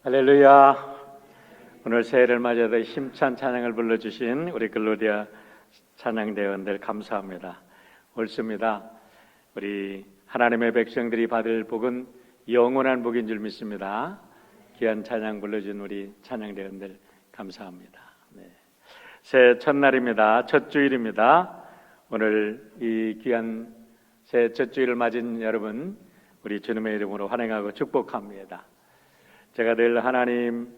할렐루야. 오늘 새해를 맞이해서 힘찬 찬양을 불러주신 우리 글로리아 찬양대원들 감사합니다. 옳습니다. 우리 하나님의 백성들이 받을 복은 영원한 복인 줄 믿습니다. 귀한 찬양 불러준 우리 찬양대원들 감사합니다. 네. 새해 첫날입니다. 첫 주일입니다. 오늘 이 귀한 새해 첫 주일을 맞은 여러분 우리 주님의 이름으로 환영하고 축복합니다. 제가 늘 하나님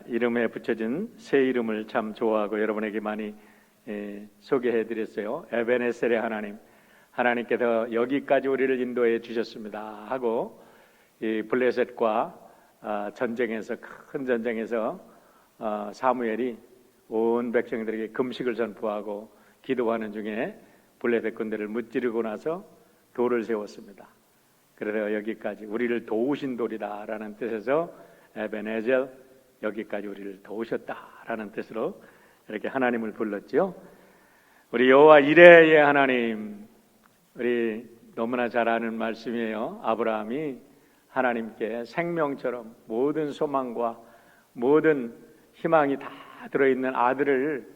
이름에 붙여진 새 이름을 참 좋아하고 여러분에게 많이 소개해드렸어요. 에베네셀의 하나님, 하나님께서 여기까지 우리를 인도해 주셨습니다 하고 이 블레셋과 전쟁에서 큰 전쟁에서 사무엘이 온 백성들에게 금식을 선포하고 기도하는 중에 블레셋 군대를 무찌르고 나서 돌을 세웠습니다. 그래서 여기까지 우리를 도우신 돌이다라는 뜻에서 에베네젤, 여기까지 우리를 도우셨다라는 뜻으로 이렇게 하나님을 불렀죠. 우리 여호와 이레의 하나님, 우리 너무나 잘 아는 말씀이에요. 아브라함이 하나님께 생명처럼 모든 소망과 모든 희망이 다 들어있는 아들을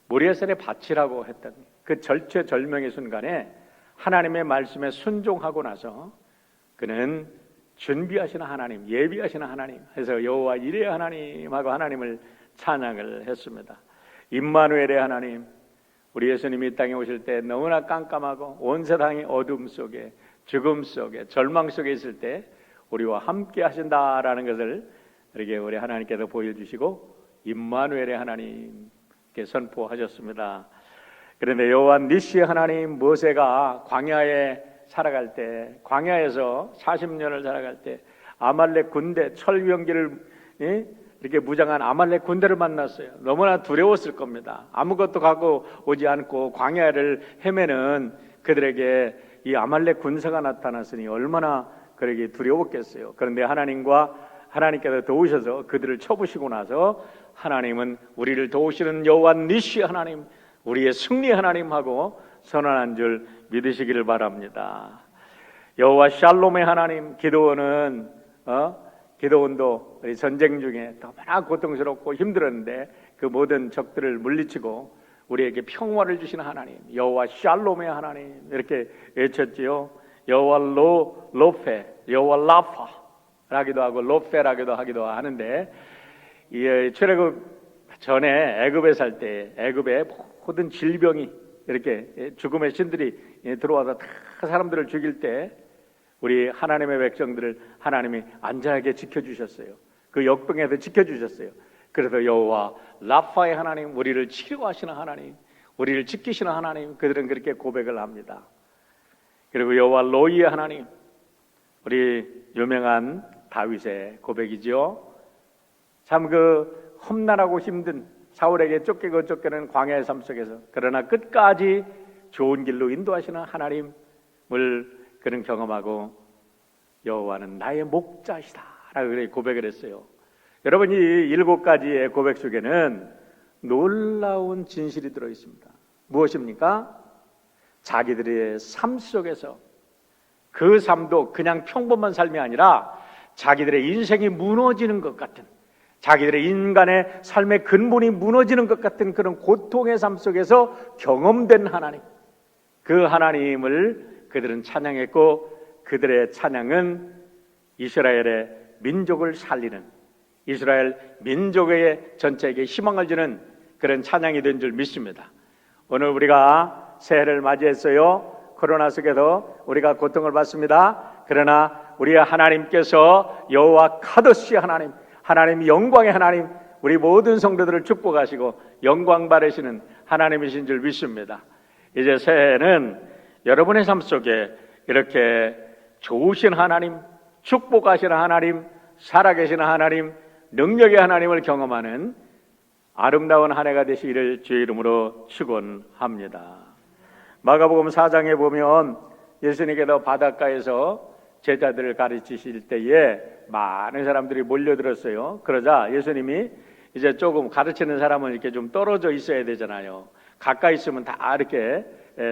모리아산에 바치라고 했던 그 절체절명의 순간에 하나님의 말씀에 순종하고 나서 그는 준비하시는 하나님, 예비하시는 하나님 해서 여호와 이레의 하나님하고 하나님을 찬양을 했습니다. 임마누엘의 하나님, 우리 예수님이 이 땅에 오실 때 너무나 깜깜하고 온 세상이 어둠 속에 죽음 속에 절망 속에 있을 때 우리와 함께 하신다라는 것을 이렇게 우리 하나님께서 보여주시고 임마누엘의 하나님께 선포하셨습니다. 그런데 여호와 니시의 하나님, 모세가 광야에 살아갈 때, 광야에서 40년을 살아갈 때 아말렉 군대, 철병기를 이렇게 무장한 아말렉 군대를 만났어요. 너무나 두려웠을 겁니다. 아무것도 갖고 오지 않고 광야를 헤매는 그들에게 이 아말렉 군사가 나타났으니 얼마나 그에게 두려웠겠어요. 그런데 하나님께서 도우셔서 그들을 쳐부시고 나서 하나님은 우리를 도우시는 여호와 니시 하나님, 우리의 승리 하나님하고 선언한 줄 믿으시기를 바랍니다. 여호와 샬롬의 하나님, 기드온도 전쟁 중에 너무나 고통스럽고 힘들었는데 그 모든 적들을 물리치고 우리에게 평화를 주시는 하나님, 여호와 샬롬의 하나님 이렇게 외쳤지요. 여호와 로페, 여호와 라파라기도 하고 로페라기도 하기도 하는데 이 출애굽 전에 애굽에 살 때 애굽의 모든 질병이 이렇게 죽음의 신들이 들어와서 다 사람들을 죽일 때 우리 하나님의 백성들을 하나님이 안전하게 지켜주셨어요. 그 역병에서 지켜주셨어요. 그래서 여호와 라파의 하나님, 우리를 치료하시는 하나님, 우리를 지키시는 하나님, 그들은 그렇게 고백을 합니다. 그리고 여호와 로이의 하나님, 우리 유명한 다윗의 고백이죠. 참 그 험난하고 힘든 사울에게 쫓기는 광야의 삶 속에서 그러나 끝까지 좋은 길로 인도하시는 하나님을 그는 경험하고 여호와는 나의 목자시다 라고 고백을 했어요. 여러분, 이 7가지의 고백 속에는 놀라운 진실이 들어있습니다. 무엇입니까? 자기들의 삶 속에서 그 삶도 그냥 평범한 삶이 아니라 자기들의 인생이 무너지는 것 같은, 자기들의 인간의 삶의 근본이 무너지는 것 같은 그런 고통의 삶 속에서 경험된 하나님, 그 하나님을 그들은 찬양했고 그들의 찬양은 이스라엘의 민족을 살리는, 이스라엘 민족의 전체에게 희망을 주는 그런 찬양이 된 줄 믿습니다. 오늘 우리가 새해를 맞이했어요. 코로나 속에서 우리가 고통을 받습니다. 그러나 우리 하나님께서 여호와 카도시 하나님, 하나님 영광의 하나님, 우리 모든 성도들을 축복하시고 영광 받으시는 하나님이신 줄 믿습니다. 이제 새해는 여러분의 삶 속에 이렇게 좋으신 하나님, 축복하시는 하나님, 살아계시는 하나님, 능력의 하나님을 경험하는 아름다운 한 해가 되시기를 주의 이름으로 축원합니다. 마가복음 4장에 보면 예수님께서 바닷가에서 제자들을 가르치실 때에 많은 사람들이 몰려들었어요. 그러자 예수님이 이제 조금 가르치는 사람은 이렇게 좀 떨어져 있어야 되잖아요. 가까이 있으면 다 이렇게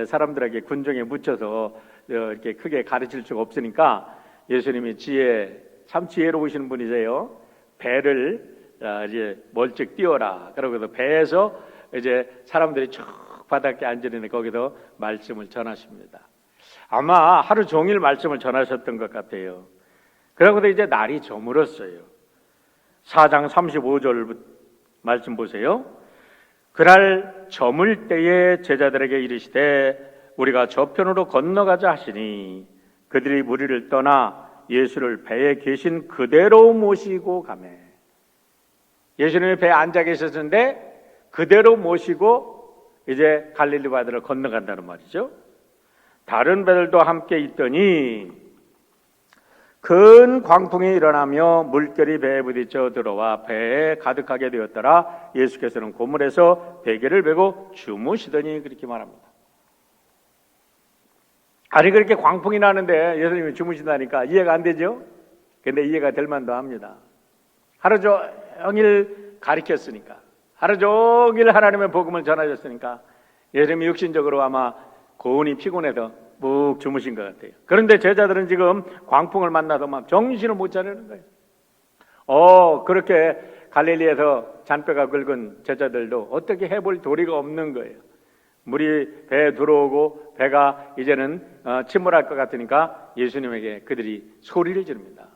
사람들에게 군중에 묻혀서 이렇게 크게 가르칠 수가 없으니까 예수님이 참 지혜로우신 분이세요. 배를 이제 멀찍 띄워라. 그러고도 배에서 이제 사람들이 쭉 바닥에 앉으는데 거기서 말씀을 전하십니다. 아마 하루 종일 말씀을 전하셨던 것 같아요. 그러고도 이제 날이 저물었어요. 4장 35절 말씀 보세요. 그날 저물 때에 제자들에게 이르시되 우리가 저편으로 건너가자 하시니 그들이 무리를 떠나 예수를 배에 계신 그대로 모시고 가매. 예수님이 배에 앉아 계셨는데 그대로 모시고 이제 갈릴리 바다를 건너간다는 말이죠. 다른 배들도 함께 있더니 큰 광풍이 일어나며 물결이 배에 부딪혀 들어와 배에 가득하게 되었더라. 예수께서는 고물에서 베개를 메고 주무시더니 그렇게 말합니다. 아니 그렇게 광풍이 나는데 예수님이 주무신다니까 이해가 안 되죠? 근데 이해가 될 만도 합니다. 하루 종일 가르쳤으니까, 하루 종일 하나님의 복음을 전하셨으니까 예수님이 육신적으로 아마 고운이 피곤해서 묵 주무신 것 같아요. 그런데 제자들은 지금 광풍을 만나서 막 정신을 못 차리는 거예요. 그렇게 갈릴리에서 잔뼈가 굵은 제자들도 어떻게 해볼 도리가 없는 거예요. 물이 배에 들어오고 배가 이제는 침몰할 것 같으니까 예수님에게 그들이 소리를 지릅니다.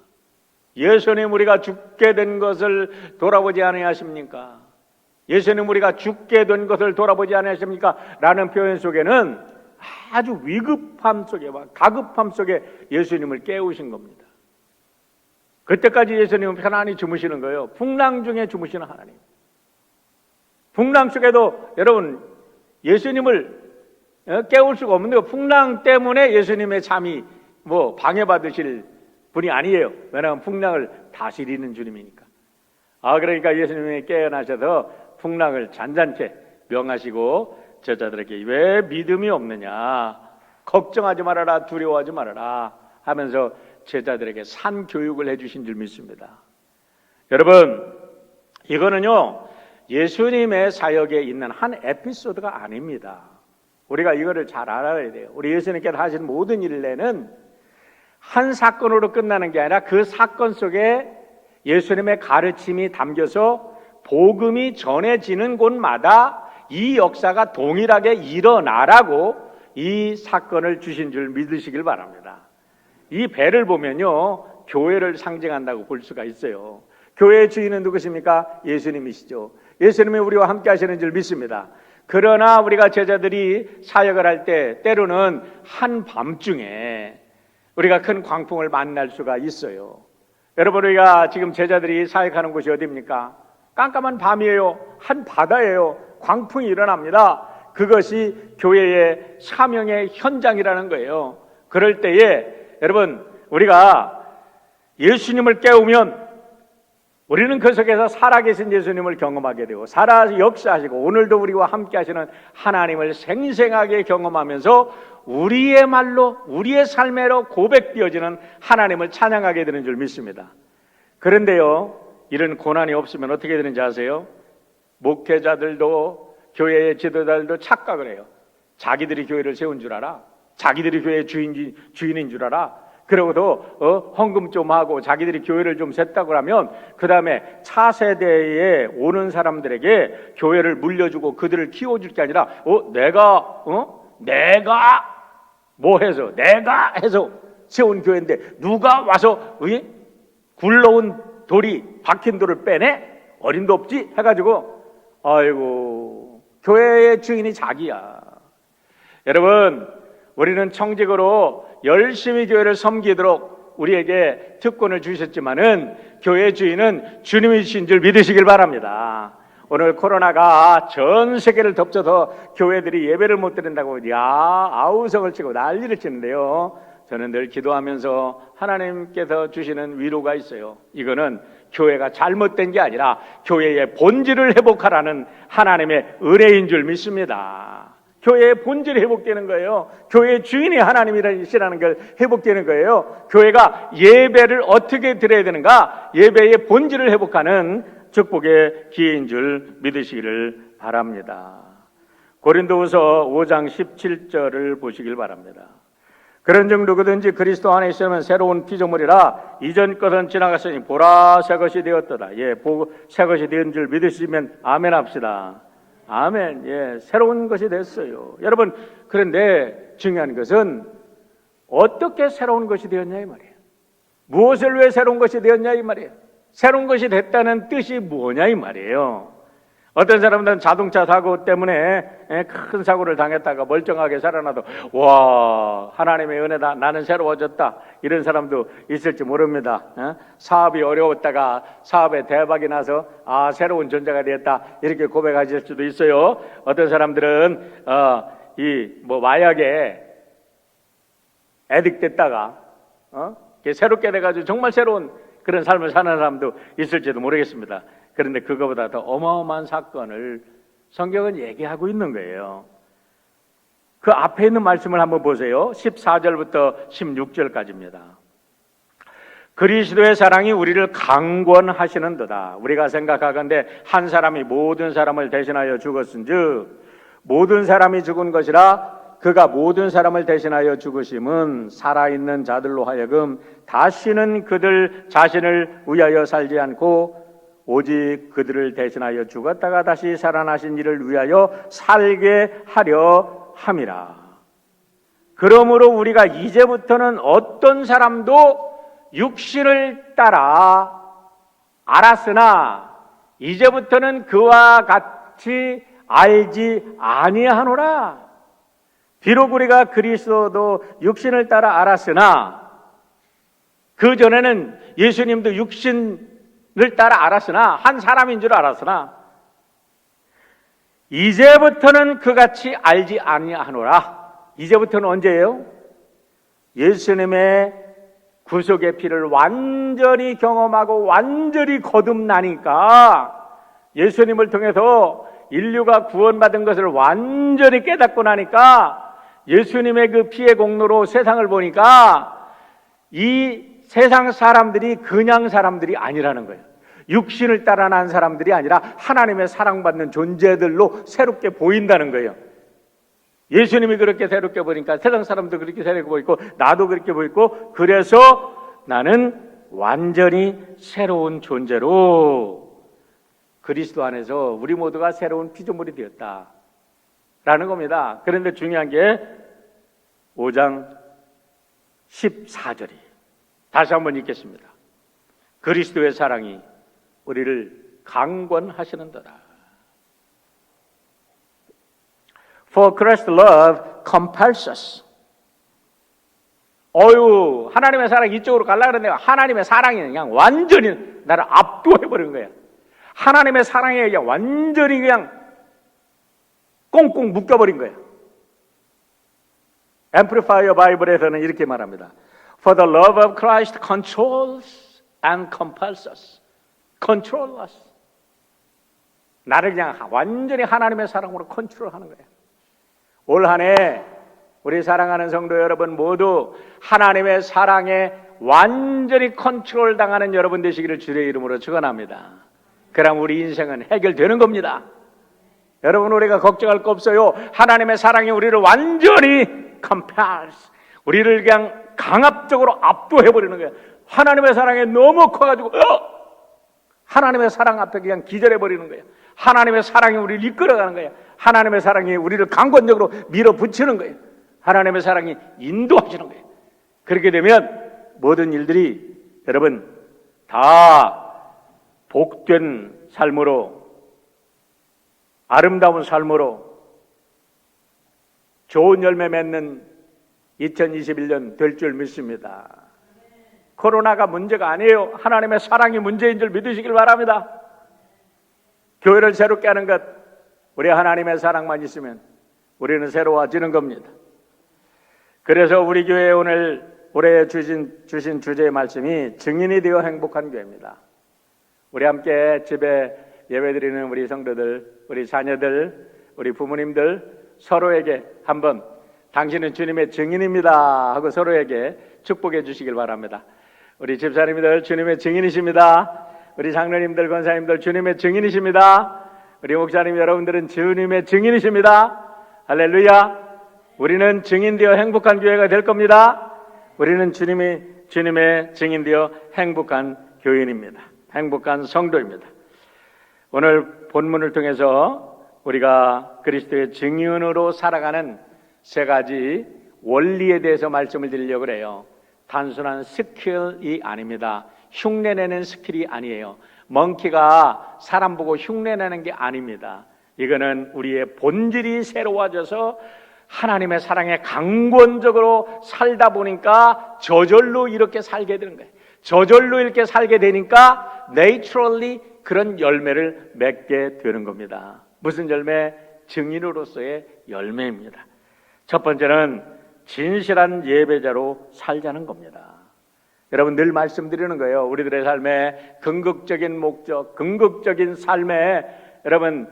예수님, 우리가 죽게 된 것을 돌아보지 아니하십니까? 예수님, 우리가 죽게 된 것을 돌아보지 아니하십니까? 라는 표현 속에는 아주 위급함 속에, 가급함 속에 예수님을 깨우신 겁니다. 그때까지 예수님은 편안히 주무시는 거예요. 풍랑 중에 주무시는 하나님. 풍랑 속에도 여러분 예수님을 깨울 수가 없는데요. 풍랑 때문에 예수님의 잠이 방해받으실 분이 아니에요. 왜냐하면 풍랑을 다스리는 주님이니까. 그러니까 예수님이 깨어나셔서 풍랑을 잔잔케 명하시고 제자들에게 왜 믿음이 없느냐, 걱정하지 말아라, 두려워하지 말아라 하면서 제자들에게 산 교육을 해주신 줄 믿습니다. 여러분, 이거는요 예수님의 사역에 있는 한 에피소드가 아닙니다. 우리가 이거를 잘 알아야 돼요. 우리 예수님께서 하신 모든 일례는 한 사건으로 끝나는 게 아니라 그 사건 속에 예수님의 가르침이 담겨서 복음이 전해지는 곳마다 이 역사가 동일하게 일어나라고 이 사건을 주신 줄 믿으시길 바랍니다. 이 배를 보면요 교회를 상징한다고 볼 수가 있어요. 교회의 주인은 누구십니까? 예수님이시죠. 예수님이 우리와 함께 하시는 줄 믿습니다. 그러나 우리가 제자들이 사역을 할 때 때로는 한밤중에 우리가 큰 광풍을 만날 수가 있어요. 여러분, 우리가 지금 제자들이 사역하는 곳이 어디입니까? 깜깜한 밤이에요. 한 바다예요. 광풍이 일어납니다. 그것이 교회의 사명의 현장이라는 거예요. 그럴 때에 여러분, 우리가 예수님을 깨우면 우리는 그 속에서 살아계신 예수님을 경험하게 되고 살아 역사하시고 오늘도 우리와 함께 하시는 하나님을 생생하게 경험하면서 우리의 말로 우리의 삶으로 고백되어지는 하나님을 찬양하게 되는 줄 믿습니다. 그런데요 이런 고난이 없으면 어떻게 되는지 아세요? 목회자들도 교회의 지도자들도 착각을 해요. 자기들이 교회를 세운 줄 알아. 자기들이 교회의 주인인 줄 알아. 그러고도 헌금 좀 하고 자기들이 교회를 좀 셌다고 하면 그 다음에 차세대에 오는 사람들에게 교회를 물려주고 그들을 키워줄 게 아니라 내가 뭐 해서 내가 해서 세운 교회인데 누가 와서 굴러온 돌이 박힌 돌을 빼내? 어림도 없지? 해가지고 아이고 교회의 주인이 자기야. 여러분, 우리는 청직으로 열심히 교회를 섬기도록 우리에게 특권을 주셨지만은 교회의 주인은 주님이신 줄 믿으시길 바랍니다. 오늘 코로나가 전 세계를 덮쳐서 교회들이 예배를 못 드린다고 아우성을 치고 난리를 치는데요. 저는 늘 기도하면서 하나님께서 주시는 위로가 있어요. 이거는 교회가 잘못된 게 아니라 교회의 본질을 회복하라는 하나님의 은혜인 줄 믿습니다. 교회의 본질이 회복되는 거예요. 교회의 주인이 하나님이시라는 걸 회복되는 거예요. 교회가 예배를 어떻게 드려야 되는가? 예배의 본질을 회복하는 축복의 기회인 줄 믿으시기를 바랍니다. 고린도후서 5장 17절을 보시길 바랍니다. 그런즉 누구든지 그리스도 안에 있으면 새로운 피조물이라 이전 것은 지나갔으니 보라 새 것이 되었도다. 예, 새 것이 된 줄 믿으시면 아멘 합시다. 아멘. 예, 새로운 것이 됐어요. 여러분, 그런데 중요한 것은 어떻게 새로운 것이 되었냐 이 말이에요. 무엇을 위해 새로운 것이 되었냐 이 말이에요. 새로운 것이 됐다는 뜻이 뭐냐 이 말이에요. 어떤 사람들은 자동차 사고 때문에 큰 사고를 당했다가 멀쩡하게 살아나도 와, 하나님의 은혜다, 나는 새로워졌다, 이런 사람도 있을지 모릅니다. 사업이 어려웠다가 사업에 대박이 나서 아, 새로운 존재가 되었다, 이렇게 고백하실 수도 있어요. 어떤 사람들은 마약에 애딕됐다가 새롭게 돼가지고 정말 새로운 그런 삶을 사는 사람도 있을지도 모르겠습니다. 그런데 그거보다 더 어마어마한 사건을 성경은 얘기하고 있는 거예요. 그 앞에 있는 말씀을 한번 보세요. 14절부터 16절까지입니다. 그리스도의 사랑이 우리를 강권하시는도다. 우리가 생각하건대 한 사람이 모든 사람을 대신하여 죽었은즉 모든 사람이 죽은 것이라 그가 모든 사람을 대신하여 죽으심은 살아있는 자들로 하여금 다시는 그들 자신을 위하여 살지 않고 오직 그들을 대신하여 죽었다가 다시 살아나신 이를 위하여 살게 하려 함이라. 그러므로 우리가 이제부터는 어떤 사람도 육신을 따라 알았으나 이제부터는 그와 같이 알지 아니하노라. 비록 우리가 그리스도도 육신을 따라 알았으나 그 전에는 예수님도 육신을 따라 알았으나 한 사람인 줄 알았으나 이제부터는 그같이 알지 아니하노라. 이제부터는 언제예요? 예수님의 구속의 피를 완전히 경험하고 완전히 거듭나니까, 예수님을 통해서 인류가 구원받은 것을 완전히 깨닫고 나니까, 예수님의 그 피의 공로로 세상을 보니까 이 세상 사람들이 그냥 사람들이 아니라는 거예요. 육신을 따라 난 사람들이 아니라 하나님의 사랑받는 존재들로 새롭게 보인다는 거예요. 예수님이 그렇게 새롭게 보니까 세상 사람도 그렇게 새롭게 보이고 나도 그렇게 보이고, 그래서 나는 완전히 새로운 존재로 그리스도 안에서 우리 모두가 새로운 피조물이 되었다라는 겁니다. 그런데 중요한 게 5장 14절이 다시 한번 읽겠습니다. 그리스도의 사랑이 우리를 강권하시는도다. For Christ's love compels us. 하나님의 사랑이 이쪽으로 가려고 그러는데 하나님의 사랑이 그냥 완전히 나를 압도해버린 거야. 하나님의 사랑에 그냥 완전히 그냥 꽁꽁 묶여버린 거야. 앰플리파이어 바이블에서는 이렇게 말합니다. For the love of Christ controls and compels us. Control us. 나를 그냥 완전히 하나님의 사랑으로 컨트롤하는 거예요. 올 한 해 우리 사랑하는 성도 여러분 모두 하나님의 사랑에 완전히 컨트롤 당하는 여러분 되시기를 주의 이름으로 축원합니다. 그럼 우리 인생은 해결되는 겁니다. 여러분, 우리가 걱정할 거 없어요. 하나님의 사랑이 우리를 완전히 compels, 우리를 그냥 강압적으로 압도해버리는 거예요. 하나님의 사랑이 너무 커가지고 하나님의 사랑 앞에 그냥 기절해버리는 거예요. 하나님의 사랑이 우리를 이끌어가는 거예요. 하나님의 사랑이 우리를 강권적으로 밀어붙이는 거예요. 하나님의 사랑이 인도하시는 거예요. 그렇게 되면 모든 일들이 여러분 다 복된 삶으로, 아름다운 삶으로 좋은 열매 맺는 2021년 될 줄 믿습니다. 코로나가 문제가 아니에요. 하나님의 사랑이 문제인 줄 믿으시길 바랍니다. 교회를 새롭게 하는 것, 우리 하나님의 사랑만 있으면 우리는 새로워지는 겁니다. 그래서 우리 교회에 오늘 올해 주신 주제의 말씀이 증인이 되어 행복한 교회입니다. 우리 함께 집에 예배드리는 우리 성도들, 우리 자녀들, 우리 부모님들 서로에게 한번 당신은 주님의 증인입니다 하고 서로에게 축복해 주시길 바랍니다. 우리 집사님들 주님의 증인이십니다. 우리 장로님들, 권사님들 주님의 증인이십니다. 우리 목사님 여러분들은 주님의 증인이십니다. 할렐루야. 우리는 증인되어 행복한 교회가 될 겁니다. 우리는 주님의 증인되어 행복한 교인입니다. 행복한 성도입니다. 오늘 본문을 통해서 우리가 그리스도의 증인으로 살아가는 세 가지 원리에 대해서 말씀을 드리려고 해요. 단순한 스킬이 아닙니다. 흉내내는 스킬이 아니에요. 멍키가 사람 보고 흉내내는 게 아닙니다. 이거는 우리의 본질이 새로워져서 하나님의 사랑에 강권적으로 살다 보니까 저절로 이렇게 살게 되는 거예요. 저절로 이렇게 살게 되니까 naturally 그런 열매를 맺게 되는 겁니다. 무슨 열매? 증인으로서의 열매입니다. 첫 번째는 진실한 예배자로 살자는 겁니다. 여러분 늘 말씀드리는 거예요. 우리들의 삶의 궁극적인 목적, 궁극적인 삶의 여러분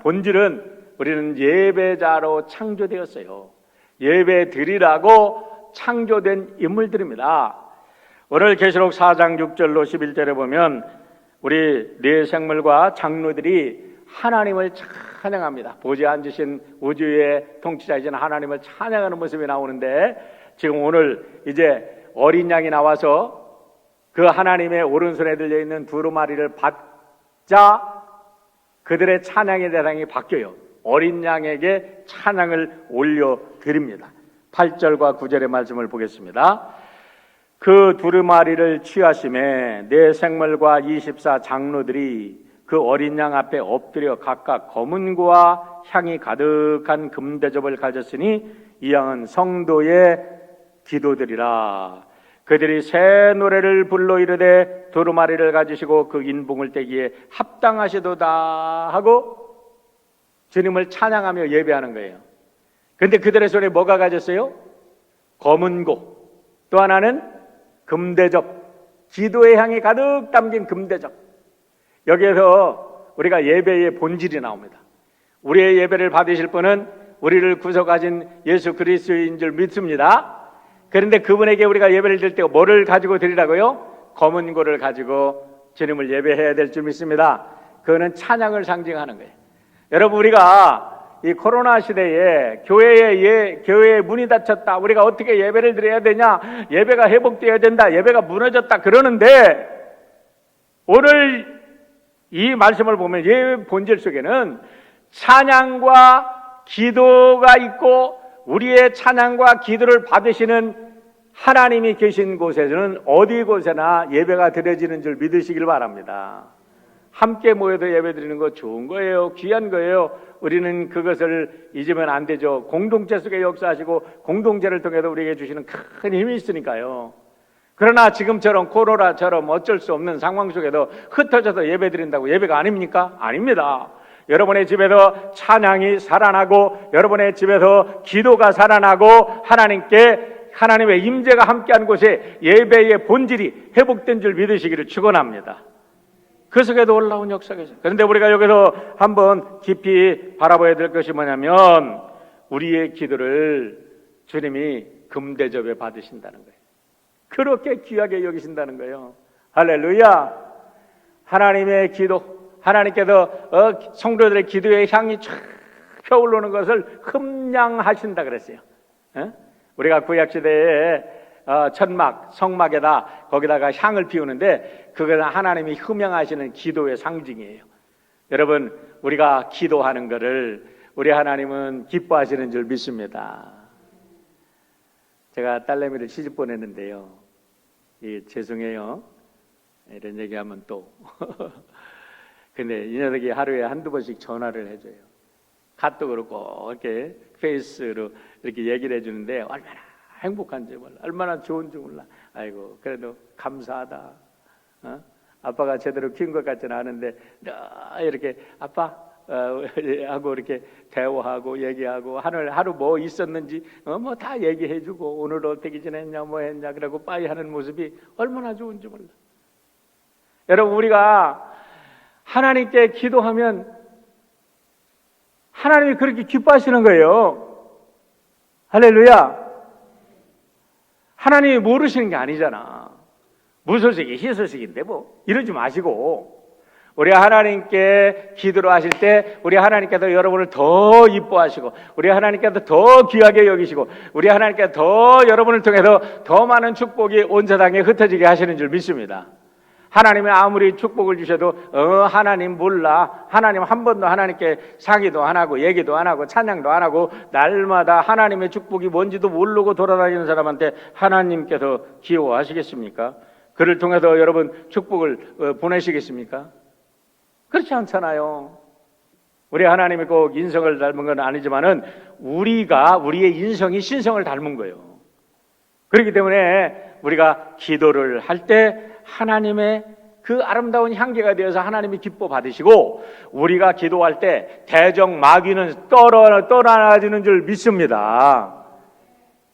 본질은 우리는 예배자로 창조되었어요. 예배 드리라고 창조된 인물들입니다. 오늘 계시록 4장 6절로 11절에 보면 우리 네 생물과 장로들이 하나님을 찬양합니다. 보좌에 앉으신 우주의 통치자이신 하나님을 찬양하는 모습이 나오는데 지금 오늘 이제 어린 양이 나와서 그 하나님의 오른손에 들려있는 두루마리를 받자 그들의 찬양의 대상이 바뀌어요. 어린 양에게 찬양을 올려드립니다. 8절과 9절의 말씀을 보겠습니다. 그 두루마리를 취하심에 네 생물과 24 장로들이 그 어린 양 앞에 엎드려 각각 검은고와 향이 가득한 금대접을 가졌으니 이 양은 성도의 기도들이라. 그들이 새 노래를 불러 이르되 두루마리를 가지시고 그 인봉을 떼기에 합당하시도다 하고 주님을 찬양하며 예배하는 거예요. 그런데 그들의 손에 뭐가 가졌어요? 검은고, 또 하나는 금대접, 기도의 향이 가득 담긴 금대접. 여기에서 우리가 예배의 본질이 나옵니다. 우리의 예배를 받으실 분은 우리를 구속하신 예수 그리스도인 줄 믿습니다. 그런데 그분에게 우리가 예배를 드릴 때 뭐를 가지고 드리라고요? 검은고를 가지고 주님을 예배해야 될 줄 믿습니다. 그거는 찬양을 상징하는 거예요. 여러분 우리가 이 코로나 시대에 교회의 문이 닫혔다. 우리가 어떻게 예배를 드려야 되냐? 예배가 회복되어야 된다. 예배가 무너졌다. 그러는데 오늘 이 말씀을 보면 예배 본질 속에는 찬양과 기도가 있고 우리의 찬양과 기도를 받으시는 하나님이 계신 곳에서는 어디 곳에나 예배가 드려지는 줄 믿으시길 바랍니다. 함께 모여서 예배 드리는 거 좋은 거예요. 귀한 거예요. 우리는 그것을 잊으면 안 되죠. 공동체 속에 역사하시고 공동체를 통해서 우리에게 주시는 큰 힘이 있으니까요. 그러나 지금처럼 코로나처럼 어쩔 수 없는 상황 속에도 흩어져서 예배 드린다고 예배가 아닙니까? 아닙니다. 여러분의 집에서 찬양이 살아나고 여러분의 집에서 기도가 살아나고 하나님의 임재가 함께한 곳에 예배의 본질이 회복된 줄 믿으시기를 축원합니다. 그 속에도 올라온 역사가 있어요. 그런데 우리가 여기서 한번 깊이 바라봐야 될 것이 뭐냐면 우리의 기도를 주님이 금대접에 받으신다는 거예요. 그렇게 귀하게 여기신다는 거예요. 할렐루야. 하나님의 기도, 하나님께서 성도들의 기도의 향이 쫙 펴오르는 것을 흠양하신다 그랬어요. 우리가 구약시대에 천막, 성막에다 거기다가 향을 피우는데 그것은 하나님이 흠양하시는 기도의 상징이에요. 여러분 우리가 기도하는 것을 우리 하나님은 기뻐하시는 줄 믿습니다. 제가 딸내미를 시집 보냈는데요. 죄송해요. 이런 얘기하면 또 근데 이 녀석이 하루에 한두 번씩 전화를 해줘요. 카톡으로 꼭 이렇게 페이스로 이렇게 얘기를 해주는데 얼마나 행복한지 몰라. 얼마나 좋은지 몰라. 아이고 그래도 감사하다. 아빠가 제대로 키운 것 같지는 않은데 이렇게 아빠 하고 이렇게 대화하고 얘기하고 하루 뭐 있었는지 뭐 다 얘기해주고 오늘 어떻게 지냈냐 뭐 했냐 그러고 빠이 하는 모습이 얼마나 좋은지 몰라. 여러분 우리가 하나님께 기도하면 하나님이 그렇게 기뻐하시는 거예요. 할렐루야. 하나님이 모르시는 게 아니잖아. 무소식이 희소식인데 뭐 이러지 마시고 우리 하나님께 기도를 하실 때 우리 하나님께서 여러분을 더 이뻐하시고 우리 하나님께서 더 귀하게 여기시고 우리 하나님께서 더 여러분을 통해서 더 많은 축복이 온 세상에 흩어지게 하시는 줄 믿습니다. 하나님이 아무리 축복을 주셔도 하나님 몰라, 하나님 한 번도 하나님께 상의도 안 하고 얘기도 안 하고 찬양도 안 하고 날마다 하나님의 축복이 뭔지도 모르고 돌아다니는 사람한테 하나님께서 귀여워하시겠습니까? 그를 통해서 여러분 축복을 보내시겠습니까? 그렇지 않잖아요. 우리 하나님이 꼭 인성을 닮은 건 아니지만은 우리의 인성이 신성을 닮은 거예요. 그렇기 때문에 우리가 기도를 할 때 하나님의 그 아름다운 향기가 되어서 하나님이 기뻐 받으시고 우리가 기도할 때 대적 마귀는 떠나지는 줄 믿습니다.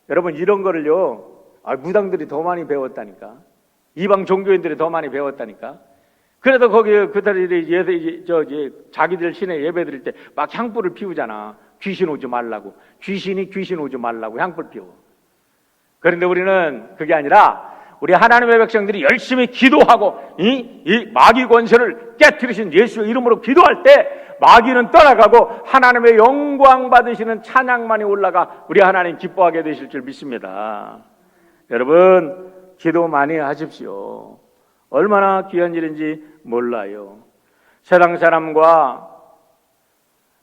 여러분 이런 거를요 무당들이 더 많이 배웠다니까. 이방 종교인들이 더 많이 배웠다니까. 그래도 거기 그들이 자기들 신에 예배 드릴 때 막 향불을 피우잖아. 귀신 오지 말라고. 귀신 오지 말라고 향불 피워. 그런데 우리는 그게 아니라 우리 하나님의 백성들이 열심히 기도하고 이 마귀 권세를 깨트리신 예수의 이름으로 기도할 때 마귀는 떠나가고 하나님의 영광 받으시는 찬양만이 올라가 우리 하나님 기뻐하게 되실 줄 믿습니다. 여러분 기도 많이 하십시오. 얼마나 귀한 일인지 몰라요. 세상 사람과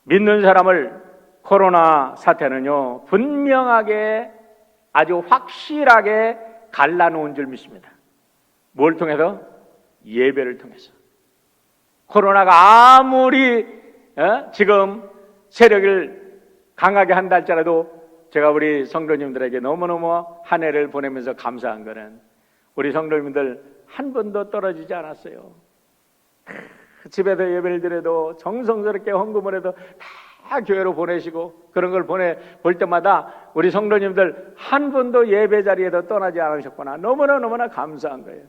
믿는 사람을 코로나 사태는요 분명하게 아주 확실하게 갈라놓은 줄 믿습니다. 뭘 통해서? 예배를 통해서. 코로나가 아무리 지금 세력을 강하게 한다 할지라도 제가 우리 성도님들에게 너무너무 한 해를 보내면서 감사한 거는 우리 성도님들 한 번도 떨어지지 않았어요. 집에서 예배를 드려도 정성스럽게 헌금을 해도 다 교회로 보내시고 그런 걸 볼 때마다 우리 성도님들 한 번도 예배 자리에도 떠나지 않으셨구나. 너무나 감사한 거예요.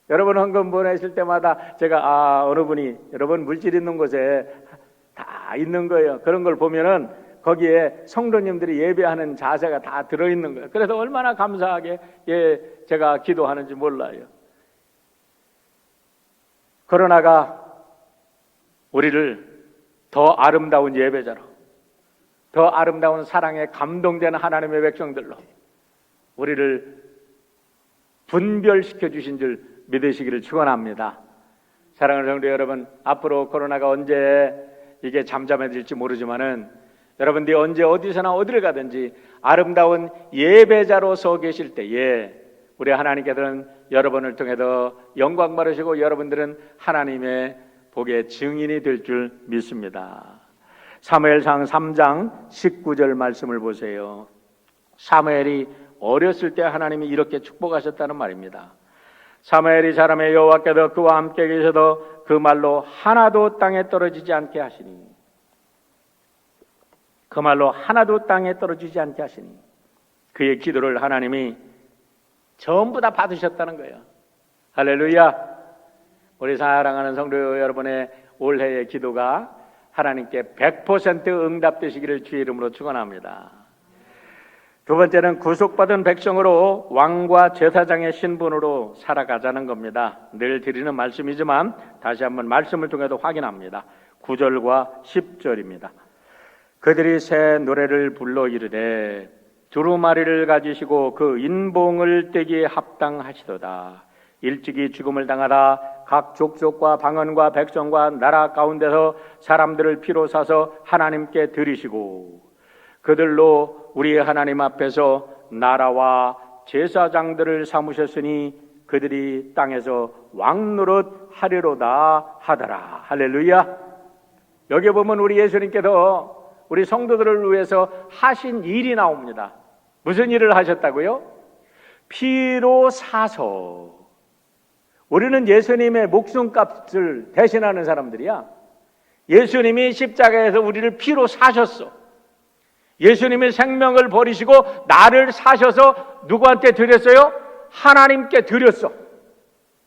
여러분 헌금 보내실 때마다 제가 어느 분이 여러분 물질 있는 곳에 다 있는 거예요. 그런 걸 보면은 거기에 성도님들이 예배하는 자세가 다 들어있는 거예요. 그래서 얼마나 감사하게 제가 기도하는지 몰라요. 코로나가 우리를 더 아름다운 예배자로, 더 아름다운 사랑에 감동되는 하나님의 백성들로 우리를 분별시켜 주신 줄 믿으시기를 축원합니다. 사랑하는 성도 여러분, 앞으로 코로나가 언제 이게 잠잠해질지 모르지만은 여러분들이 언제 어디서나 어디를 가든지 아름다운 예배자로 서 계실 때에 우리 하나님께서는 여러분을 통해서 영광 받으시고 여러분들은 하나님의 복의 증인이 될 줄 믿습니다. 사무엘상 3장 19절 말씀을 보세요. 사무엘이 어렸을 때 하나님이 이렇게 축복하셨다는 말입니다. 사무엘이 자라매 여호와께서 그와 함께 계셔도 그 말로 하나도 땅에 떨어지지 않게 하시니, 그 말로 하나도 땅에 떨어지지 않게 하시니, 그의 기도를 하나님이 전부 다 받으셨다는 거예요. 할렐루야. 우리 사랑하는 성도 여러분의 올해의 기도가 하나님께 100% 응답되시기를 주의 이름으로 축원합니다. 두 번째는 구속받은 백성으로 왕과 제사장의 신분으로 살아가자는 겁니다. 늘 드리는 말씀이지만 다시 한번 말씀을 통해서 확인합니다. 9절과 10절입니다. 그들이 새 노래를 불러 이르되 두루마리를 가지시고 그 인봉을 떼기에 합당하시도다. 일찍이 죽음을 당하다 각 족속과 방언과 백성과 나라 가운데서 사람들을 피로 사서 하나님께 드리시고 그들로 우리 하나님 앞에서 나라와 제사장들을 삼으셨으니 그들이 땅에서 왕노릇 하리로다 하더라. 할렐루야. 여기 보면 우리 예수님께서 우리 성도들을 위해서 하신 일이 나옵니다. 무슨 일을 하셨다고요? 피로 사서. 우리는 예수님의 목숨값을 대신하는 사람들이야. 예수님이 십자가에서 우리를 피로 사셨어. 예수님이 생명을 버리시고 나를 사셔서 누구한테 드렸어요? 하나님께 드렸어.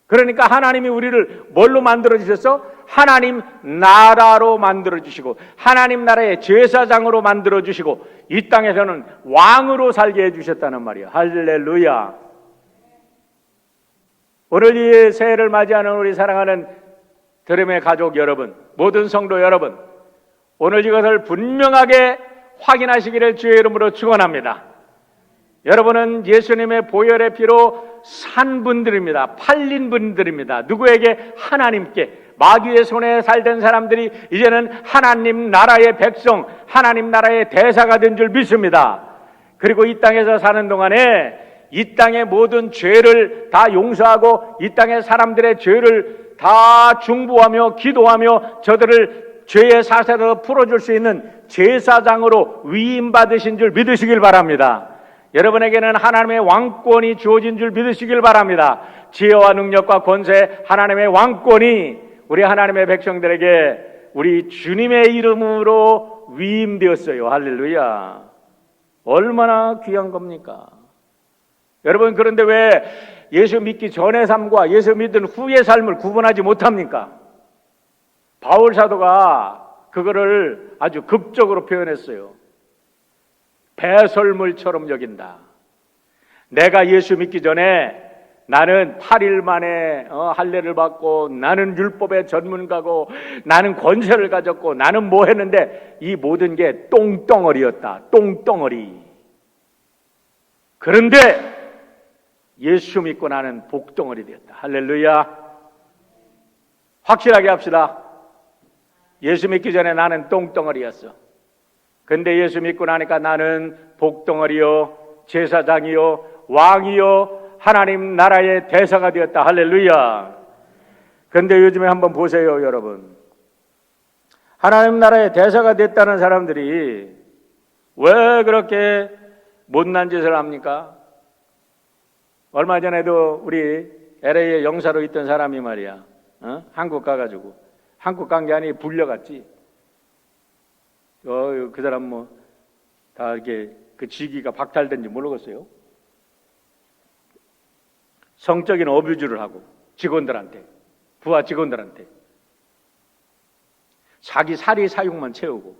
그러니까 하나님이 우리를 뭘로 만들어주셨어? 하나님 나라로 만들어주시고 하나님 나라의 제사장으로 만들어주시고 이 땅에서는 왕으로 살게 해주셨다는 말이야. 할렐루야. 오늘 이 새해를 맞이하는 우리 사랑하는 들음의 가족 여러분, 모든 성도 여러분, 오늘 이것을 분명하게 확인하시기를 주의 이름으로 축원합니다. 여러분은 예수님의 보혈의 피로 산 분들입니다. 팔린 분들입니다. 누구에게? 하나님께. 마귀의 손에 살던 사람들이 이제는 하나님 나라의 백성, 하나님 나라의 대사가 된 줄 믿습니다. 그리고 이 땅에서 사는 동안에 이 땅의 모든 죄를 다 용서하고 이 땅의 사람들의 죄를 다 중보하며 기도하며 저들을 죄의 사슬에서 풀어줄 수 있는 제사장으로 위임받으신 줄 믿으시길 바랍니다. 여러분에게는 하나님의 왕권이 주어진 줄 믿으시길 바랍니다. 지혜와 능력과 권세, 하나님의 왕권이 우리 하나님의 백성들에게 우리 주님의 이름으로 위임되었어요. 할렐루야. 얼마나 귀한 겁니까? 여러분, 그런데 왜 예수 믿기 전의 삶과 예수 믿은 후의 삶을 구분하지 못합니까? 바울 사도가 그거를 아주 극적으로 표현했어요. 배설물처럼 여긴다. 내가 예수 믿기 전에 나는 8일 만에 할례를 받고 나는 율법의 전문가고 나는 권세를 가졌고 나는 뭐 했는데 이 모든 게 똥덩어리였다. 똥덩어리. 그런데 예수 믿고 나는 복덩어리 되었다. 할렐루야. 확실하게 합시다. 예수 믿기 전에 나는 똥덩어리였어. 근데 예수 믿고 나니까 나는 복덩어리요, 제사장이요, 왕이요, 하나님 나라의 대사가 되었다. 할렐루야. 그런데 요즘에 한번 보세요, 여러분. 하나님 나라의 대사가 됐다는 사람들이 왜 그렇게 못난 짓을 합니까? 얼마 전에도 우리 LA에 영사로 있던 사람이 말이야, 한국 가가지고, 한국 간 게 아니고 불려갔지. 그 사람 뭐 다 이렇게 그 직위가 박탈된지 모르겠어요. 성적인 어뷰즈를 하고 직원들한테, 부하 직원들한테 자기 사리 사욕만 채우고,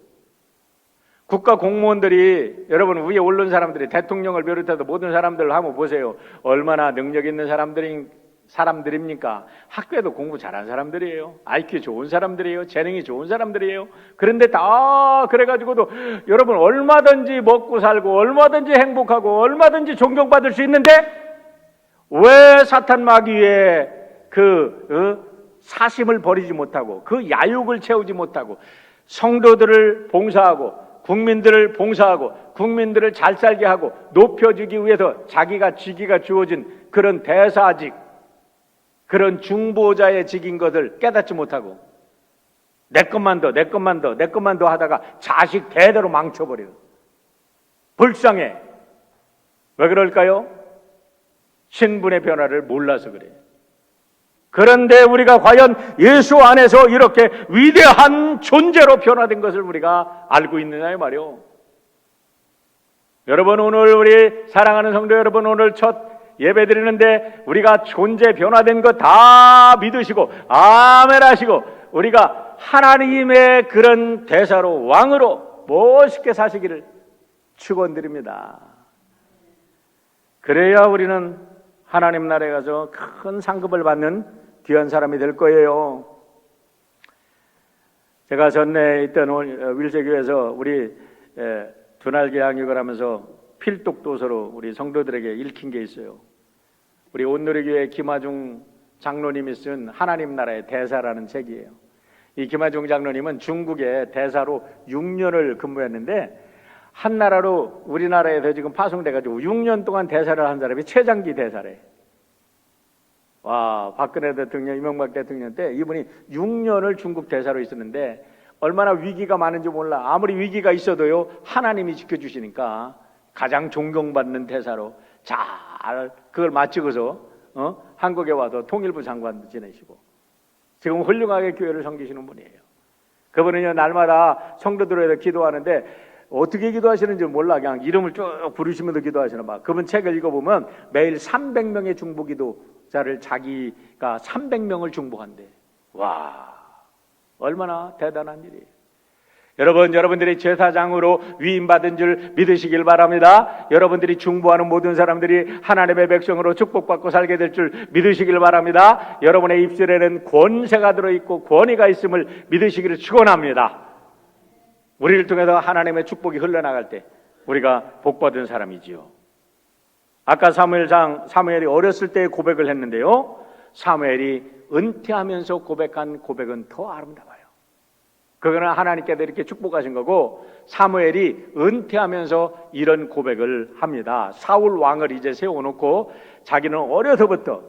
국가 공무원들이, 여러분 위에 오른 사람들이 대통령을 비롯해서 모든 사람들을 한번 보세요. 얼마나 능력 있는 사람들입니까? 학교에도 공부 잘하는 사람들이에요. IQ 좋은 사람들이에요. 재능이 좋은 사람들이에요. 그런데 다 그래가지고도 여러분 얼마든지 먹고 살고 얼마든지 행복하고 얼마든지 존경받을 수 있는데 왜 사탄 마귀의 사심을 버리지 못하고 그 야욕을 채우지 못하고 성도들을 봉사하고 국민들을 봉사하고 국민들을 잘 살게 하고 높여주기 위해서 자기가 직위가 주어진 그런 대사직, 그런 중보자의 직인 것을 깨닫지 못하고 내 것만 더 하다가 자식 대대로 망쳐버려요. 불쌍해. 왜 그럴까요? 신분의 변화를 몰라서 그래요. 그런데 우리가 과연 예수 안에서 이렇게 위대한 존재로 변화된 것을 우리가 알고 있느냐요 말이요. 여러분, 오늘 우리 사랑하는 성도 여러분, 오늘 첫 예배 드리는데 우리가 존재 변화된 것 다 믿으시고 아멘 하시고 우리가 하나님의 그런 대사로 왕으로 멋있게 사시기를 축원드립니다. 그래야 우리는 하나님 나라에 가서 큰 상급을 받는 귀한 사람이 될 거예요. 제가 전에 있던 윌세교회에서 우리 두날개 양육을 하면서 필독도서로 우리 성도들에게 읽힌 게 있어요. 우리 온누리교회 김하중 장로님이 쓴 하나님 나라의 대사라는 책이에요. 이 김하중 장로님은 중국의 대사로 6년을 근무했는데 한 나라로 우리나라에서 지금 파송돼가지고 6년 동안 대사를 한 사람이 최장기 대사래. 와, 박근혜 대통령, 이명박 대통령 때 이분이 6년을 중국 대사로 있었는데 얼마나 위기가 많은지 몰라. 아무리 위기가 있어도요, 하나님이 지켜주시니까 가장 존경받는 대사로 잘 그걸 마치고서 한국에 와서 통일부 장관도 지내시고 지금 훌륭하게 교회를 섬기시는 분이에요. 그분은요, 날마다 성도들에 대해 기도하는데 어떻게 기도하시는지 몰라. 그냥 이름을 쭉 부르시면서 기도하시나 봐. 그분 책을 읽어보면 매일 300명의 중보기도자를 자기가 300명을 중보한대. 와, 얼마나 대단한 일이에요. 여러분들이 제사장으로 위임받은 줄 믿으시길 바랍니다. 여러분들이 중보하는 모든 사람들이 하나님의 백성으로 축복받고 살게 될 줄 믿으시길 바랍니다. 여러분의 입술에는 권세가 들어있고 권위가 있음을 믿으시기를 축원합니다. 우리를 통해서 하나님의 축복이 흘러나갈 때 우리가 복받은 사람이지요. 아까 사무엘이 어렸을 때 고백을 했는데요, 사무엘이 은퇴하면서 고백한 고백은 더 아름다워요. 그거는 하나님께서 이렇게 축복하신 거고, 사무엘이 은퇴하면서 이런 고백을 합니다. 사울 왕을 이제 세워놓고 자기는 어려서부터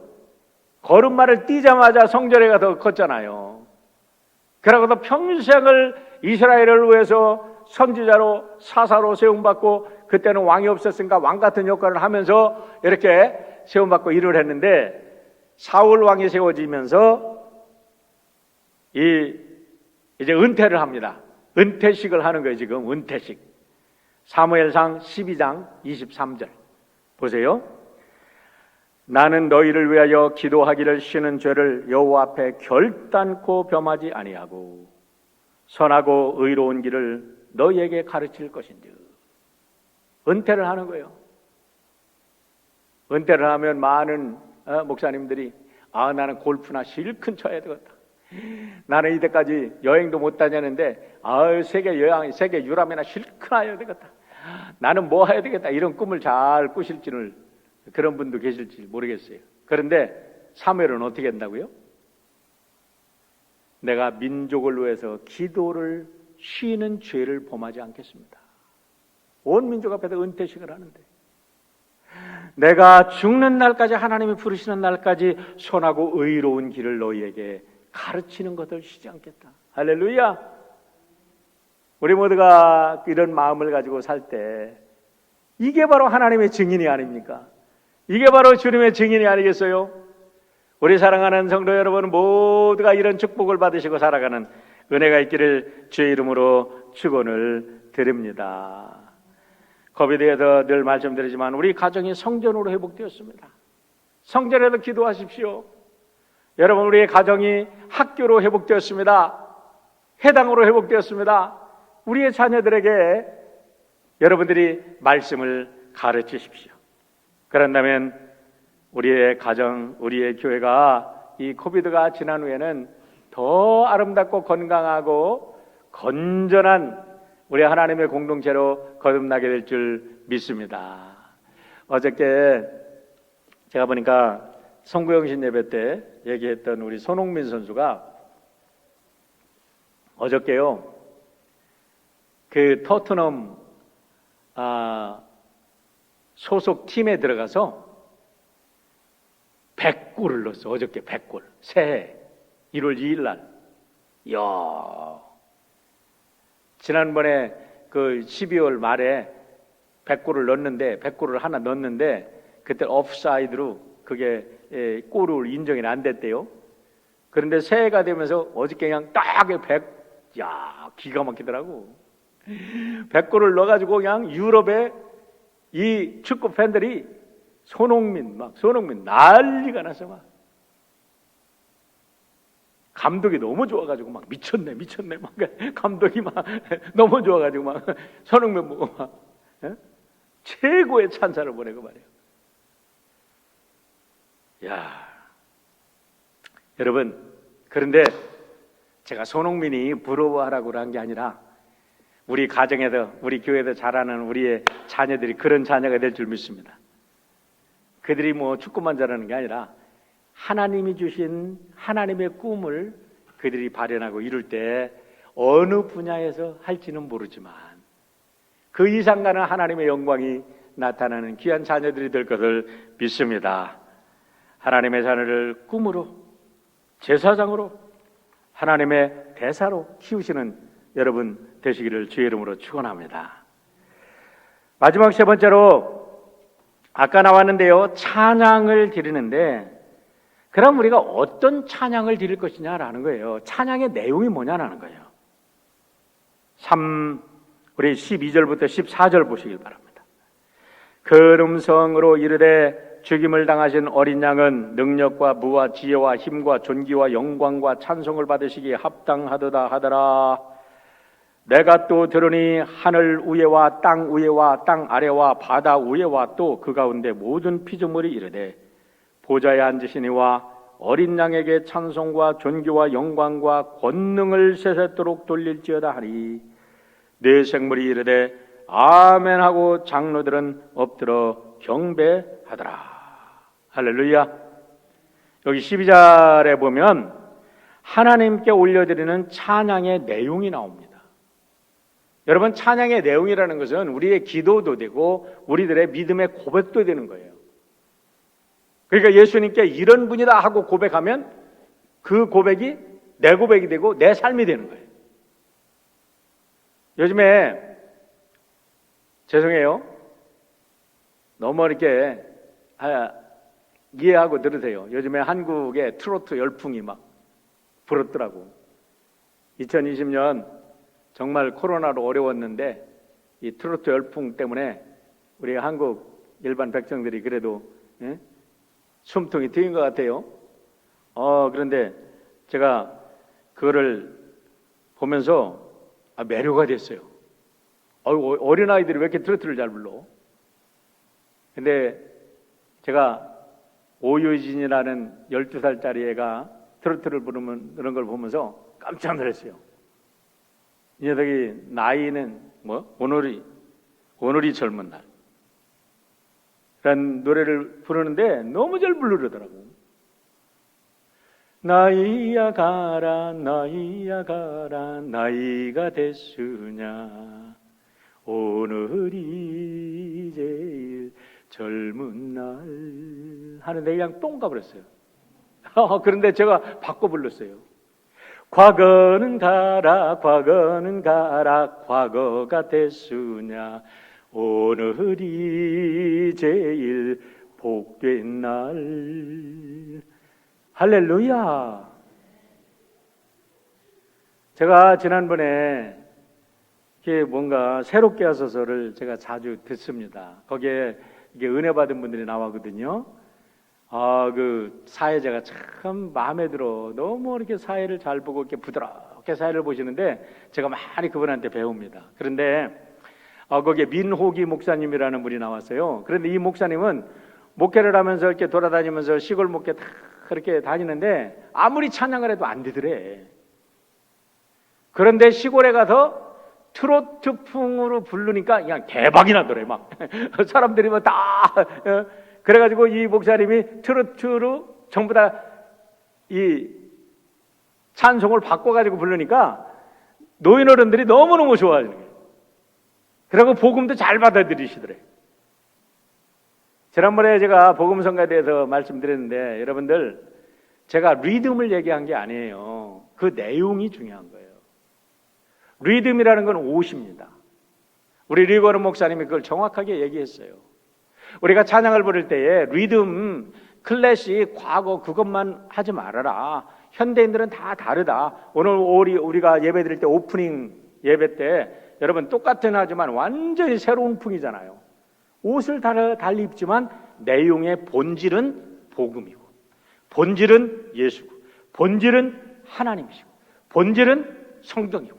걸음마를 뛰자마자 성전에 가서 컸잖아요. 그러고도 평생을 이스라엘을 위해서 선지자로 사사로 세움받고, 그때는 왕이 없었으니까 왕 같은 역할을 하면서 이렇게 세움받고 일을 했는데, 사울 왕이 세워지면서 이제 은퇴를 합니다. 은퇴식을 하는 거예요. 지금 은퇴식. 사무엘상 12장 23절 보세요. 나는 너희를 위하여 기도하기를 쉬는 죄를 여호와 앞에 결단코 범하지 아니하고 선하고 의로운 길을 너희에게 가르칠 것인지. 은퇴를 하는 거예요. 은퇴를 하면 많은 목사님들이 나는 골프나 실컷 쳐야 되겠다. 나는 이때까지 여행도 못 다녔는데 세계 유람이나 실컷 해야 되겠다. 나는 뭐 해야 되겠다. 이런 꿈을 잘 꾸실지는 그런 분도 계실지 모르겠어요. 그런데 사무엘은 어떻게 한다고요? 내가 민족을 위해서 기도를 쉬는 죄를 범하지 않겠습니다. 온 민족 앞에서 은퇴식을 하는데, 내가 죽는 날까지, 하나님이 부르시는 날까지 선하고 의로운 길을 너희에게 가르치는 것을 쉬지 않겠다. 할렐루야. 우리 모두가 이런 마음을 가지고 살 때 이게 바로 하나님의 증인이 아닙니까? 이게 바로 주님의 증인이 아니겠어요? 우리 사랑하는 성도 여러분 모두가 이런 축복을 받으시고 살아가는 은혜가 있기를 주의 이름으로 축원을 드립니다. 코비드에서 늘 말씀드리지만 우리 가정이 성전으로 회복되었습니다. 성전에서 기도하십시오. 여러분, 우리의 가정이 학교로 회복되었습니다. 회당으로 회복되었습니다. 우리의 자녀들에게 여러분들이 말씀을 가르치십시오. 그런다면 우리의 가정, 우리의 교회가 이 코비드가 지난 후에는 더 아름답고 건강하고 건전한 우리 하나님의 공동체로 거듭나게 될 줄 믿습니다. 어저께 제가 보니까 성구영신 예배 때 얘기했던 우리 손흥민 선수가 어저께요, 그 토트넘 소속 팀에 들어가서 100골을 넣었어. 어저께 100골. 새해 1월 2일 날. 이야. 지난번에 그 12월 말에 100골을 넣었는데, 100골을 하나 넣었는데 그때 옵사이드로 그게 골을 인정이 안 됐대요. 그런데 새해가 되면서 어저께 그냥 딱 100, 야, 기가 막히더라고. 100골을 넣어가지고 그냥 유럽의 이 축구 팬들이 손흥민 난리가 났어. 막 감독이 너무 좋아가지고 막 미쳤네 막 감독이 막 너무 좋아가지고 막 손흥민 보고 막 최고의 찬사를 보내고 말이에요. 야, 여러분, 그런데 제가 손흥민이 부러워하라고 한 게 아니라 우리 가정에서, 우리 교회에서 자라는 우리의 자녀들이 그런 자녀가 될 줄 믿습니다. 그들이 뭐 축구만 잘하는 게 아니라 하나님이 주신 하나님의 꿈을 그들이 발현하고 이룰 때 어느 분야에서 할지는 모르지만 그 이상 가는 하나님의 영광이 나타나는 귀한 자녀들이 될 것을 믿습니다. 하나님의 자녀를 꿈으로, 제사장으로, 하나님의 대사로 키우시는 여러분 되시기를 주의 이름으로 축원합니다. 마지막 세 번째로 아까 나왔는데요, 찬양을 드리는데, 그럼 우리가 어떤 찬양을 드릴 것이냐라는 거예요. 찬양의 내용이 뭐냐라는 거예요. 우리 12절부터 14절 보시길 바랍니다. 그 음성으로 이르되 죽임을 당하신 어린 양은 능력과 부와 지혜와 힘과 존귀와 영광과 찬송을 받으시기에 합당하도다 하더라. 내가 또 들으니 하늘 위에와 땅 위에와 땅 아래와 바다 위에와 또 그 가운데 모든 피조물이 이르되 보좌에 앉으시니와 어린 양에게 찬송과 존귀와 영광과 권능을 세세토록 돌릴지어다 하니 네 생물이 이르되 아멘 하고 장로들은 엎드러 경배하더라. 할렐루야. 여기 12절에 보면 하나님께 올려드리는 찬양의 내용이 나옵니다. 여러분, 찬양의 내용이라는 것은 우리의 기도도 되고 우리들의 믿음의 고백도 되는 거예요. 그러니까 예수님께 이런 분이다 하고 고백하면 그 고백이 내 고백이 되고 내 삶이 되는 거예요. 요즘에 죄송해요. 너무 이렇게 이해하고 들으세요. 요즘에 한국의 트로트 열풍이 막 불었더라고. 2020년 정말 코로나로 어려웠는데 이 트로트 열풍 때문에 우리 한국 일반 백성들이 그래도 숨통이 트인 것 같아요. 그런데 제가 그거를 보면서 매료가 됐어요. 어린아이들이 왜 이렇게 트로트를 잘 불러? 근데 제가 오유진이라는 12살짜리 애가 트로트를 부르는 그런 걸 보면서 깜짝 놀랐어요. 이 녀석이 나이는 오늘이 젊은 날 라는 노래를 부르는데 너무 잘 부르더라고. 나이야 가라 나이야 가라 나이가 됐으냐 오늘이 제일 젊은 날 하는데 그냥 똥 가버렸어요. 그런데 제가 바꿔 불렀어요. 과거는 가라 과거는 가라 과거가 됐으냐 오늘이 제일 복된 날. 할렐루야. 제가 지난번에 뭔가 새롭게 하소서를 제가 자주 듣습니다. 거기에 이게 은혜 받은 분들이 나오거든요. 그 사회자가 참 마음에 들어. 너무 이렇게 사회를 잘 보고 이렇게 부드럽게 사회를 보시는데 제가 많이 그분한테 배웁니다. 그런데 거기에 민호기 목사님이라는 분이 나왔어요. 그런데 이 목사님은 목회를 하면서 이렇게 돌아다니면서 시골 목회 다 그렇게 다니는데 아무리 찬양을 해도 안 되더래. 그런데 시골에 가서 트로트풍으로 부르니까 그냥 대박이 나더래. 막 사람들이 막 다 그래가지고 이 목사님이 트로트로 전부 다 이 찬송을 바꿔가지고 부르니까 노인 어른들이 너무너무 좋아하는 거예요. 그리고 복음도 잘 받아들이시더래. 지난번에 제가 복음성가에 대해서 말씀드렸는데 여러분들 제가 리듬을 얘기한 게 아니에요. 그 내용이 중요한 거예요. 리듬이라는 건 옷입니다. 우리 리거르 목사님이 그걸 정확하게 얘기했어요. 우리가 찬양을 부를 때에 리듬, 클래식, 과거 그것만 하지 말아라. 현대인들은 다 다르다. 오늘 우리가 예배 드릴 때 오프닝 예배 때 여러분 똑같은 하지만 완전히 새로운 풍이잖아요. 옷을 달리 입지만 내용의 본질은 복음이고 본질은 예수고 본질은 하나님이시고 본질은 성경이고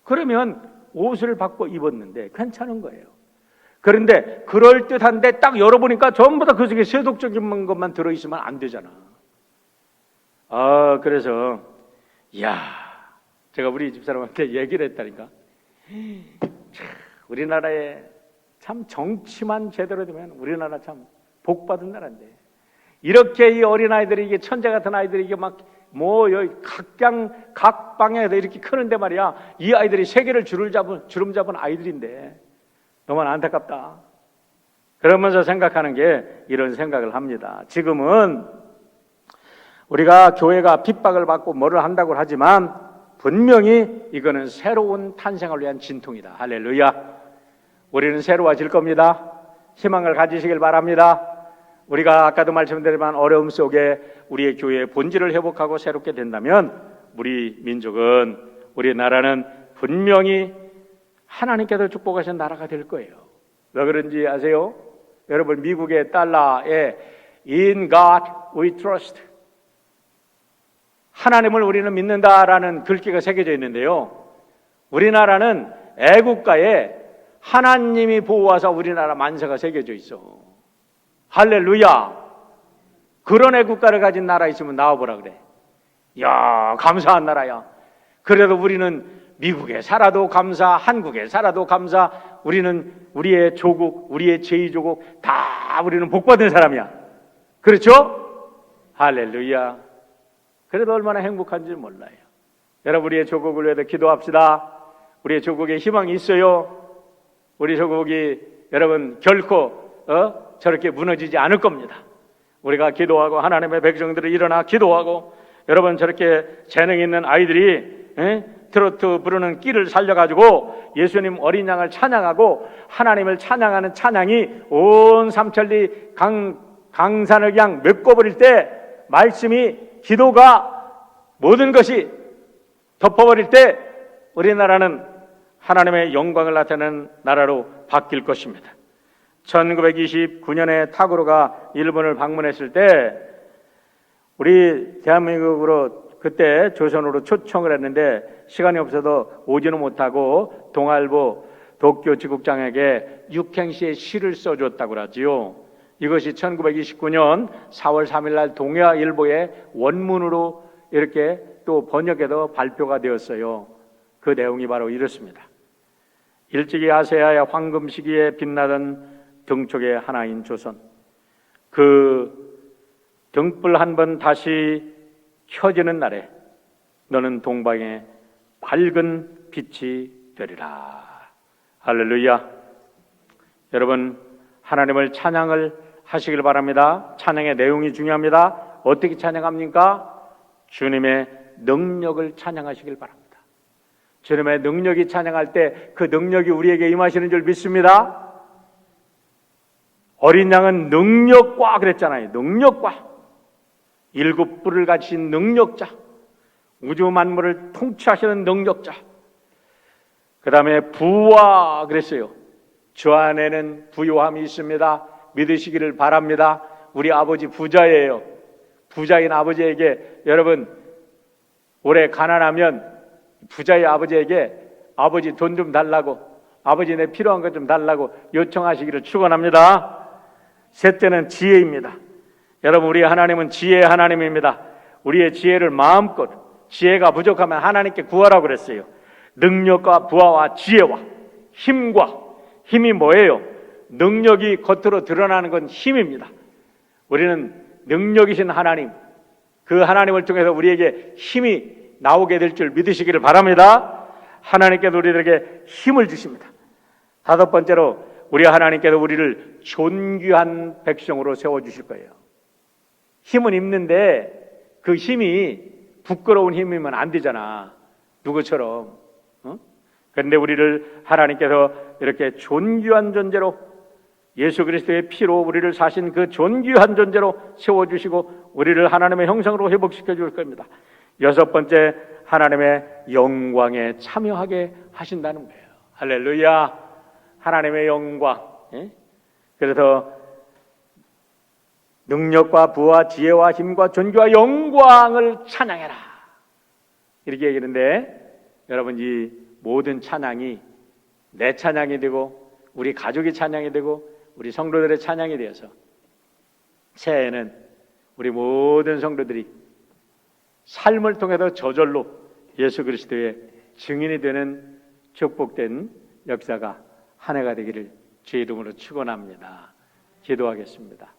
그러면 옷을 바꿔 입었는데 괜찮은 거예요. 그런데 그럴듯한데 딱 열어보니까 전부 다 그 속에 세속적인 것만 들어있으면 안 되잖아. 그래서 제가 우리 집사람한테 얘기를 했다니까. 우리나라에 참 정치만 제대로 되면 우리나라 참 복받은 나라인데 이렇게 이 어린아이들이 이게 천재 같은 아이들이 이게 막 여기 각 방향에서 이렇게 크는데 말이야. 이 아이들이 세계를 주름 잡은 아이들인데 너무 안타깝다. 그러면서 생각하는 게 이런 생각을 합니다. 지금은 우리가 교회가 핍박을 받고 뭐를 한다고 하지만 분명히 이거는 새로운 탄생을 위한 진통이다. 할렐루야. 우리는 새로워질 겁니다. 희망을 가지시길 바랍니다. 우리가 아까도 말씀드렸지만 어려움 속에 우리의 교회의 본질을 회복하고 새롭게 된다면 우리 민족은, 우리 나라는 분명히 하나님께서 축복하신 나라가 될 거예요. 왜 그런지 아세요? 여러분 미국의 달러에 In God we trust, 하나님을 우리는 믿는다라는 글귀가 새겨져 있는데요. 우리나라는 애국가에 하나님이 보호하사 우리나라 만세가 새겨져 있어. 할렐루야. 그런 애국가를 가진 나라 있으면 나와보라 그래. 야, 감사한 나라야. 그래도 우리는 미국에 살아도 감사, 한국에 살아도 감사. 우리는 우리의 조국, 우리의 제2조국 다 우리는 복받은 사람이야. 그렇죠? 할렐루야. 그래도 얼마나 행복한지 몰라요. 여러분, 우리의 조국을 위해서 기도합시다. 우리의 조국에 희망이 있어요. 우리 조국이 여러분 결코 저렇게 무너지지 않을 겁니다. 우리가 기도하고 하나님의 백성들이 일어나 기도하고 여러분 저렇게 재능 있는 아이들이 트로트 부르는 끼를 살려가지고 예수님 어린 양을 찬양하고 하나님을 찬양하는 찬양이 온 삼천리 강산을 그냥 메꿔버릴 때 말씀이 기도가 모든 것이 덮어버릴 때 우리나라는 하나님의 영광을 나타내는 나라로 바뀔 것입니다. 1929년에 타고로가 일본을 방문했을 때 우리 대한민국으로 그때 조선으로 초청을 했는데 시간이 없어서 오지는 못하고 동아일보 도쿄 지국장에게 육행시의 시를 써줬다고 그러지요. 이것이 1929년 4월 3일 날 동아일보의 원문으로 이렇게 또 번역해서 발표가 되었어요. 그 내용이 바로 이렇습니다. 일찍이 아세아의 황금 시기에 빛나던 등쪽의 하나인 조선, 그 등불 한 번 다시 켜지는 날에 너는 동방의 밝은 빛이 되리라. 할렐루야. 여러분, 하나님을 찬양을 하시길 바랍니다. 찬양의 내용이 중요합니다. 어떻게 찬양합니까? 주님의 능력을 찬양하시길 바랍니다. 주님의 능력이 찬양할 때 그 능력이 우리에게 임하시는 줄 믿습니다. 어린 양은 능력과 그랬잖아요. 능력과. 7뿔을 가진 능력자, 우주 만물을 통치하시는 능력자. 그 다음에 부와 그랬어요. 주 안에는 부요함이 있습니다. 믿으시기를 바랍니다. 우리 아버지 부자예요. 부자인 아버지에게 여러분 올해 가난하면 부자의 아버지에게 아버지 돈 좀 달라고, 아버지 내 필요한 것 좀 달라고 요청하시기를 축원합니다. 셋째는 지혜입니다. 여러분, 우리 하나님은 지혜의 하나님입니다. 우리의 지혜를 마음껏, 지혜가 부족하면 하나님께 구하라고 그랬어요. 능력과 부하와 지혜와 힘과, 힘이 뭐예요? 능력이 겉으로 드러나는 건 힘입니다. 우리는 능력이신 하나님, 그 하나님을 통해서 우리에게 힘이 나오게 될 줄 믿으시기를 바랍니다. 하나님께서 우리들에게 힘을 주십니다. 다섯 번째로 우리 하나님께서 우리를 존귀한 백성으로 세워주실 거예요. 힘은 있는데 그 힘이 부끄러운 힘이면 안 되잖아. 누구처럼. 그런데 우리를 하나님께서 이렇게 존귀한 존재로, 예수 그리스도의 피로 우리를 사신 그 존귀한 존재로 세워주시고 우리를 하나님의 형상으로 회복시켜 줄 겁니다. 여섯 번째, 하나님의 영광에 참여하게 하신다는 거예요. 할렐루야. 하나님의 영광. 그래서 능력과 부와 지혜와 힘과 존귀와 영광을 찬양해라, 이렇게 얘기하는데, 여러분, 이 모든 찬양이 내 찬양이 되고 우리 가족의 찬양이 되고 우리 성도들의 찬양이 되어서 새해에는 우리 모든 성도들이 삶을 통해서 저절로 예수 그리스도의 증인이 되는 축복된 역사가 한 해가 되기를 주의 이름으로 축원합니다. 기도하겠습니다.